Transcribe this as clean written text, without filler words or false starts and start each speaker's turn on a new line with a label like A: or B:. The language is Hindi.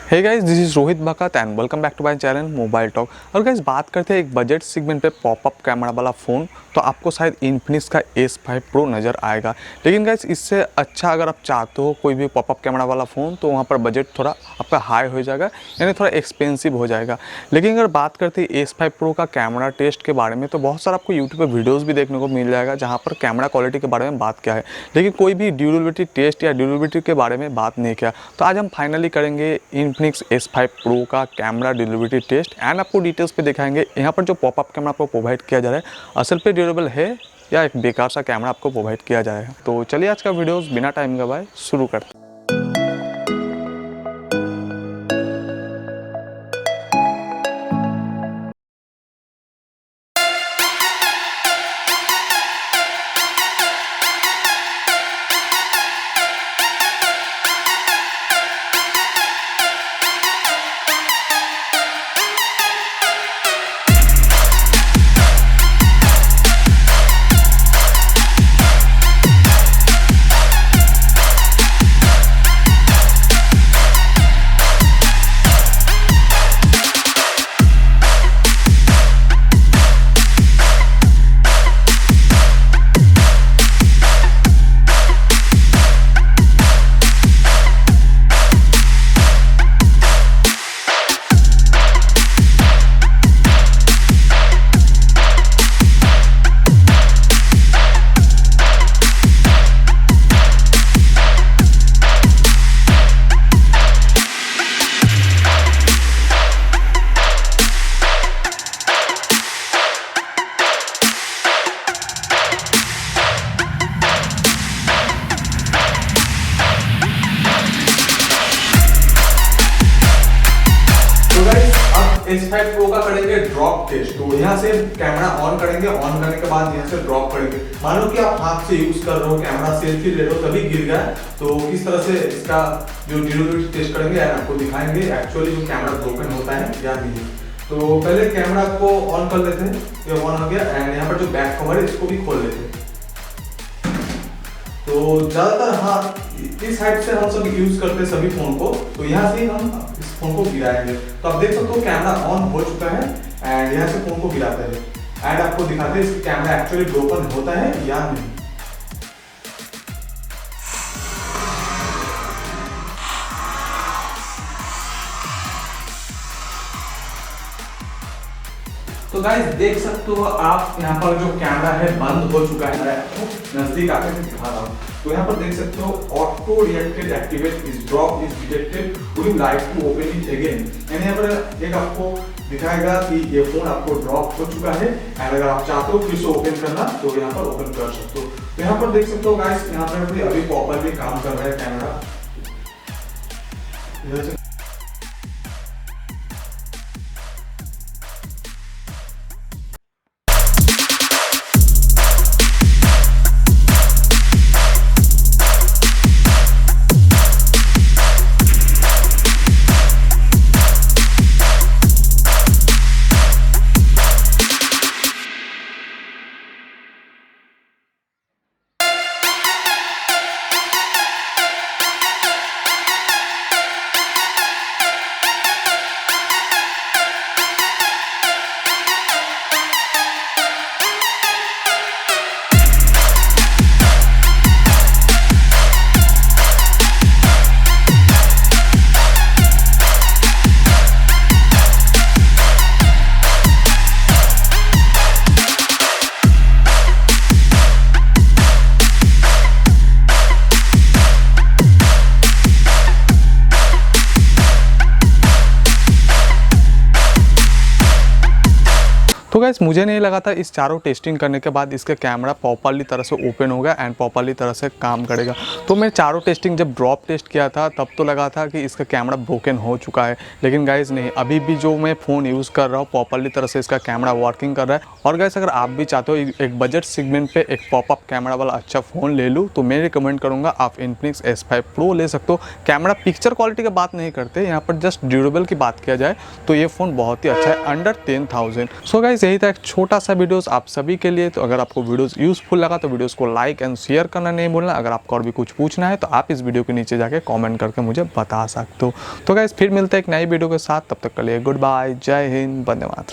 A: Hey guys, this is Rohit Bhagat and welcome back to my channel mobile talk. और गाइस बात करते हैं एक बजट सेगमेंट पे पॉपअप कैमरा वाला फ़ोन, तो आपको शायद इन्फिनिक्स का S5 Pro नज़र आएगा। लेकिन गाइस इससे अच्छा अगर आप चाहते हो कोई भी पॉपअप कैमरा वाला फ़ोन, तो वहाँ पर बजट थोड़ा आपका हाई हो जाएगा, यानी थोड़ा एक्सपेंसिव हो जाएगा। लेकिन अगर बात करते हैं S5 Pro का कैमरा टेस्ट के बारे में, तो बहुत सारा आपको यूट्यूब पर वीडियोज़ भी देखने को मिल जाएगा जहाँ पर कैमरा क्वालिटी के बारे में बात किया है, लेकिन कोई भी ड्यूरेबिलिटी टेस्ट या ड्यूरेबिलिटी के बारे में बात नहीं किया। तो आज हम फाइनली करेंगे Infinix S5 Pro का कैमरा ड्यूरेबिलिटी टेस्ट एंड आपको डिटेल्स पे दिखाएंगे यहाँ पर जो पॉपअप कैमरा आपको प्रोवाइड किया जा रहा है असल पे ड्यूरेबल है या एक बेकार सा कैमरा आपको प्रोवाइड किया जाएगा। तो चलिए आज का वीडियो बिना टाइम गवाए शुरू करते हैं। S5 Pro का करेंगे ड्रॉप टेस्ट। तो यहाँ से कैमरा ऑन करेंगे, ऑन करने के बाद यहाँ से ड्रॉप करेंगे। मान लो कि आप हाथ से यूज कर रहे हो, कैमरा सेल्फी ले रहे हो, तभी गिर गया, तो किस तरह से इसका जो ड्यूरेबिलिटी टेस्ट करेंगे यार आपको दिखाएंगे एक्चुअली जो कैमरा ब्रोकन होता है या नहीं। तो पहले कैमरा को ऑन कर लेते हैं, ये ऑन हो गया एंड यहाँ पर जो बैक कवर है इसको भी खोल लेते हैं। तो ज्यादातर हाँ इस साइड से हम सब यूज करते हैं सभी फोन को, तो यहाँ से हम इस फोन को गिराएंगे। तो आप देख सकते हो कैमरा ऑन हो चुका है एंड यहाँ से फोन को गिराते हैं एंड आपको दिखाते हैं इसका कैमरा एक्चुअली ब्रोकन होता है या नहीं। तो गाइस देख सकते हो आप यहाँ पर जो कैमरा है बंद हो चुका है। नजदीक आकर दिखा रहा हूँ, तो यहाँ पर देख सकते हो auto reacted activate is drop is detected, would you like to open it again. यानी यहाँ पर एक आपको दिखाएगा कि ये फोन आपको ड्रॉप हो चुका है एंड अगर आप चाहते हो फिर से ओपन करना तो यहाँ पर ओपन कर सकते हो। तो यहाँ पर देख सकते हो गाइस यहाँ पर भी अभी प्रॉपरली काम कर रहा है कैमरा। तो गाइस मुझे नहीं लगा था इस चारों टेस्टिंग करने के बाद इसका कैमरा प्रॉपरली तरह से ओपन होगा एंड प्रॉपरली तरह से काम करेगा। तो मैं चारों टेस्टिंग जब ड्रॉप टेस्ट किया था तब तो लगा था कि इसका कैमरा ब्रोकन हो चुका है, लेकिन गाइस नहीं, अभी भी जो मैं फ़ोन यूज़ कर रहा हूँ प्रॉपरली तरह से इसका कैमरा वर्किंग कर रहा है। और गाइस अगर आप भी चाहते हो एक बजट सेगमेंट पे एक पॉपअप कैमरा वाला अच्छा फ़ोन ले लूँ, तो मैं रिकमेंड करूँगा आप इन्फिनिक्स S5 Pro ले सकते हो। कैमरा पिक्चर क्वालिटी की बात नहीं करते, यहाँ पर जस्ट ड्यूरेबल की बात किया जाए तो ये फ़ोन बहुत ही अच्छा है, अंडर 10,000। सो गाइस यही था एक छोटा सा वीडियोस आप सभी के लिए। तो अगर आपको वीडियोस यूज़फुल लगा तो वीडियोस को लाइक एंड शेयर करना नहीं भूलना। अगर आपको और भी कुछ पूछना है तो आप इस वीडियो के नीचे जाके कमेंट करके मुझे बता सकते हो। तो गाइस फिर मिलते हैं एक नई वीडियो के साथ, तब तक के लिए गुड बाय, जय हिंद, वंदे मातरम।